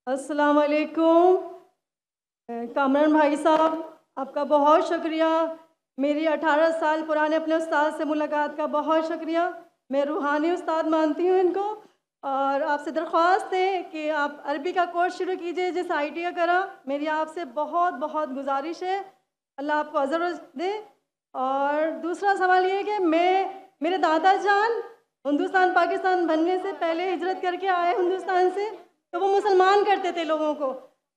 अस्सलाम वालेकुम। कामरान भाई साहब, आपका बहुत शुक्रिया। मेरी 18 साल पुराने अपने उस्ताद से मुलाकात का बहुत शुक्रिया। मैं रूहानी उस्ताद मानती हूँ इनको, और आपसे दरख्वास्त है कि आप अरबी का कोर्स शुरू कीजिए जिस IIT का करा। मेरी आपसे बहुत बहुत गुजारिश है, अल्लाह आपको अज़र दे। और दूसरा सवाल ये है कि मेरे दादा जान हिंदुस्तान पाकिस्तान बनने से पहले हिजरत करके आए हिंदुस्तान से, तो वो मुसलमान करते थे लोगों को।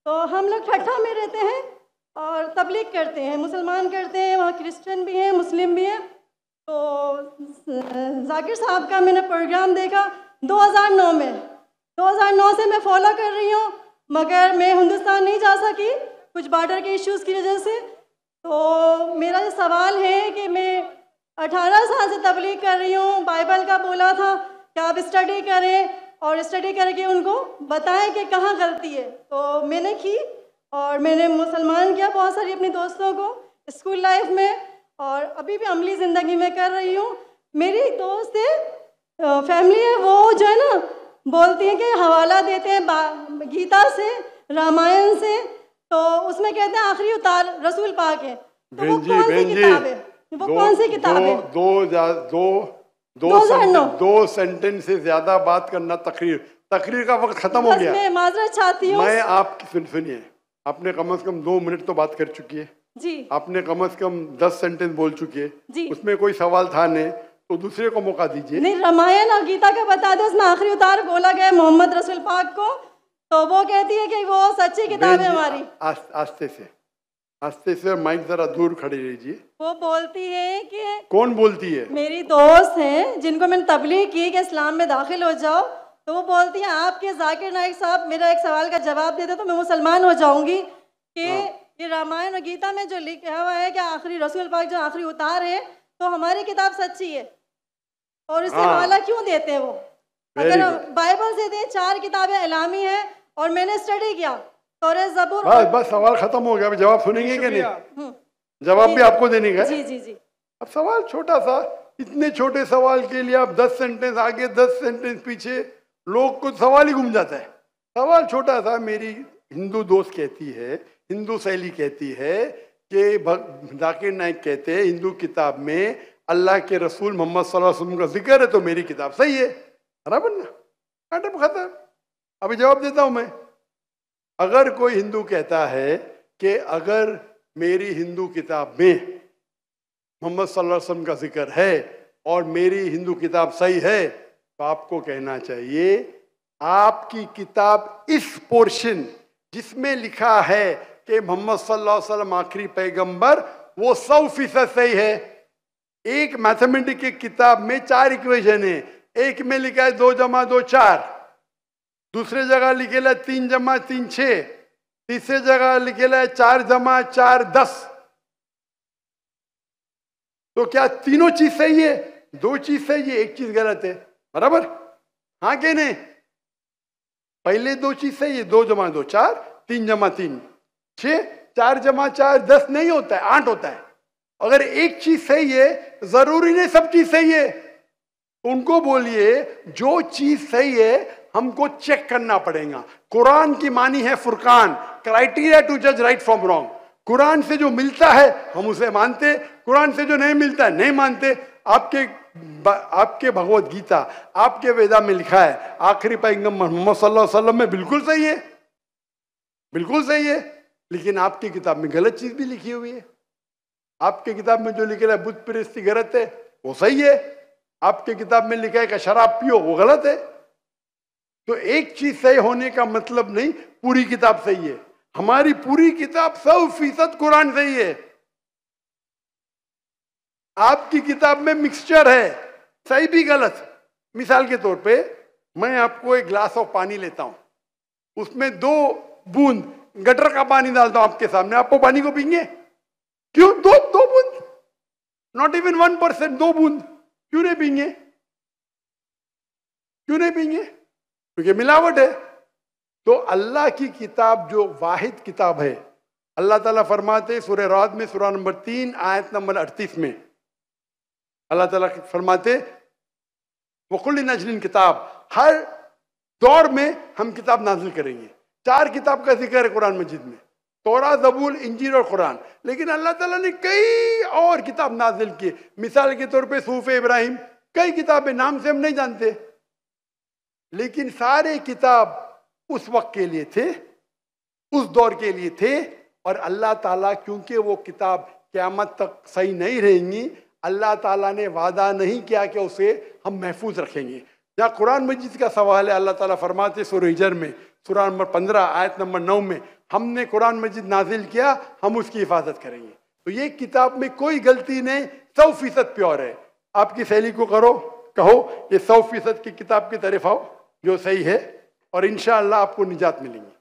तो हम लोग ठट्ठा में रहते हैं और तबलीग करते हैं, मुसलमान करते हैं, वहाँ क्रिश्चियन भी हैं, मुस्लिम भी हैं। तो जाकिर साहब का मैंने प्रोग्राम देखा 2009 में। 2009 से मैं फॉलो कर रही हूँ, मगर मैं हिंदुस्तान नहीं जा सकी कुछ बॉर्डर के इश्यूज़ की वजह से। तो मेरा ये सवाल है कि मैं 18 साल से तबलीग कर रही हूँ, बाइबल का बोला था कि आप स्टडी करें और स्टडी करके उनको बताएं कि कहाँ गलती है। तो मैंने की और मैंने मुसलमान किया बहुत सारी अपने दोस्तों को स्कूल लाइफ में, और अभी भी अमली ज़िंदगी में कर रही हूँ। मेरी दोस्त है, फैमिली है, वो जो है ना बोलती है कि हवाला देते हैं गीता से, रामायण से, तो उसमें कहते हैं आखिरी उतार रसूल पाक है। तो वो कौन सी किताब है? वो कौन सी किताब है? दो सेंटेंस से ज्यादा बात करना तकरीर का वक्त खत्म हो गया। मैं माजरत चाहती हूँ। मैं आपकी सुनिए, आपने कम से कम 2 मिनट तो बात कर चुकी है जी। आपने कम से कम 10 सेंटेंस बोल चुकी है जी। उसमें कोई सवाल था नहीं, तो दूसरे को मौका दीजिए। नहीं, रामायण और गीता का बता दो, उसमें आखिरी उतार बोला गया मोहम्मद रसूल पाक को, तो वो कहती है कि वो सच्ची किताब है हमारी। आस्ते से माइक जरा दूर खड़ी रहिए। वो बोलती है कि कौन बोलती है? मेरी दोस्त हैं जिनको मैंने तबलीग की कि इस्लाम में दाखिल हो जाओ, तो वो बोलती हैं आपके जाकिर नाइक साहब मेरा एक सवाल का जवाब दे दो तो मैं मुसलमान हो जाऊंगी कि ये रामायण और गीता में जो लिखा हुआ है कि आखिरी रसूल पाक जो आखिरी उतार है, तो हमारी किताब सच्ची है, और इससे हवाला क्यों देते हैं वो? अगर बाइबल से दे 4 किताबें इलामी हैं और मैंने स्टडी किया ज़बूर। बस सवाल खत्म हो गया। जवाब सुनेंगे कि नहीं? जवाब भी आपको देने का? जी जी जी। अब सवाल छोटा सा, इतने छोटे सवाल के लिए आप 10 सेंटेंस आगे 10 सेंटेंस पीछे, लोग को सवाल ही घूम जाता है। सवाल छोटा सा। मेरी हिंदू दोस्त कहती है, हिंदू सहेली कहती है कि जाकिर नाइक कहते हैं हिंदू किताब में अल्लाह के रसूल मोहम्मद सल्लल्लाहु अलैहि वसल्लम का जिक्र है, तो मेरी किताब सही है। बराबर ना? खत्म। अभी जवाब देता हूं मैं। अगर कोई हिंदू कहता है कि अगर मेरी हिंदू किताब में मोहम्मद सल्लल्लाहु अलैहि वसल्लम का जिक्र है और मेरी हिंदू किताब सही है, तो आपको कहना चाहिए आपकी किताब इस पोर्शन जिसमें लिखा है कि मोहम्मद सल्लल्लाहु अलैहि वसल्लम आखिरी पैगंबर, वो 100% सही है। एक मैथमेटिक्स की किताब में 4 इक्वेशन है, एक में लिखा है 2 + 2 4, दूसरे जगह लिखेला 3 + 3 6, तीसरे जगह लिखेला है 4 + 4 10। तो क्या तीनों चीज सही है? 2 चीज सही है, 1 चीज गलत है। बराबर? हाँ कि नहीं? पहले 2 चीज सही है, 2 + 2 4, 3 + 3 6, 4 + 4 10 नहीं होता है, 8 होता है। अगर एक चीज सही है, जरूरी नहीं सब चीज सही है। उनको बोलिए जो चीज सही है हमको चेक करना पड़ेगा। कुरान की मानी है फुरकान, क्राइटेरिया टू जज राइट फ्रॉम रॉन्ग। कुरान से जो मिलता है हम उसे मानते, कुरान से जो नहीं मिलता है नहीं मानते। आपके भगवत गीता, आपके वेदा में लिखा है आखिरी पैगंबर मोहम्मद सल्लल्लाहु अलैहि वसल्लम में बिल्कुल सही है, बिल्कुल सही है। लेकिन आपकी किताब में गलत चीज भी लिखी हुई है। आपके किताब में जो लिखा है बुत परस्ती गलत है, वो सही है। आपके किताब में लिखा है कि शराब पियो, वो गलत है। तो एक चीज सही होने का मतलब नहीं पूरी किताब सही है। हमारी पूरी किताब 100% कुरान सही है। आपकी किताब में मिक्सचर है, सही भी गलत। मिसाल के तौर पे मैं आपको एक ग्लास ऑफ पानी लेता हूं, उसमें 2 बूंद गटर का पानी डालता हूं आपके सामने, आपको पानी को पीएंगे? क्यों? 2 बूंद, नॉट इवन 1%, 2 बूंद क्यों नहीं पीएंगे? क्यों नहीं पीएंगे? क्योंकि मिलावट है। तो अल्लाह की किताब जो वाहिद किताब है, अल्लाह ताला फरमाते सूरह राद में सूरह नंबर 3 आयत नंबर 38 में अल्लाह ताला फरमाते वकुल नजलिन किताब, हर दौर में हम किताब नाजिल करेंगे। 4 किताब का जिक्र है कुरान मजीद में, तौरात, ज़बूर, इंजील और कुरान। लेकिन अल्लाह ताला ने कई और किताब नाजिल की। मिसाल के तौर पे सूफ़े इब्राहिम, कई किताबें नाम से हम नहीं जानते, लेकिन सारे किताब उस वक्त के लिए थे, उस दौर के लिए थे। और अल्लाह ताला, क्योंकि वो किताब क़यामत तक सही नहीं रहेंगी, अल्लाह ताला ने वादा नहीं किया कि उसे हम महफूज रखेंगे। जहाँ कुरान मजीद का सवाल है, अल्लाह ताला फरमाते सूरह हिजर में, सूरह नंबर 15 आयत नंबर 9 में, हमने कुरान मजीद नाजिल किया, हम उसकी हिफाजत करेंगे। तो ये किताब में कोई गलती नहीं, 100% प्योर है। आपकी सहेली को कहो ये 100% की किताब की तरफ आओ जो सही है, और इंशाअल्लाह आपको निजात मिलेंगी।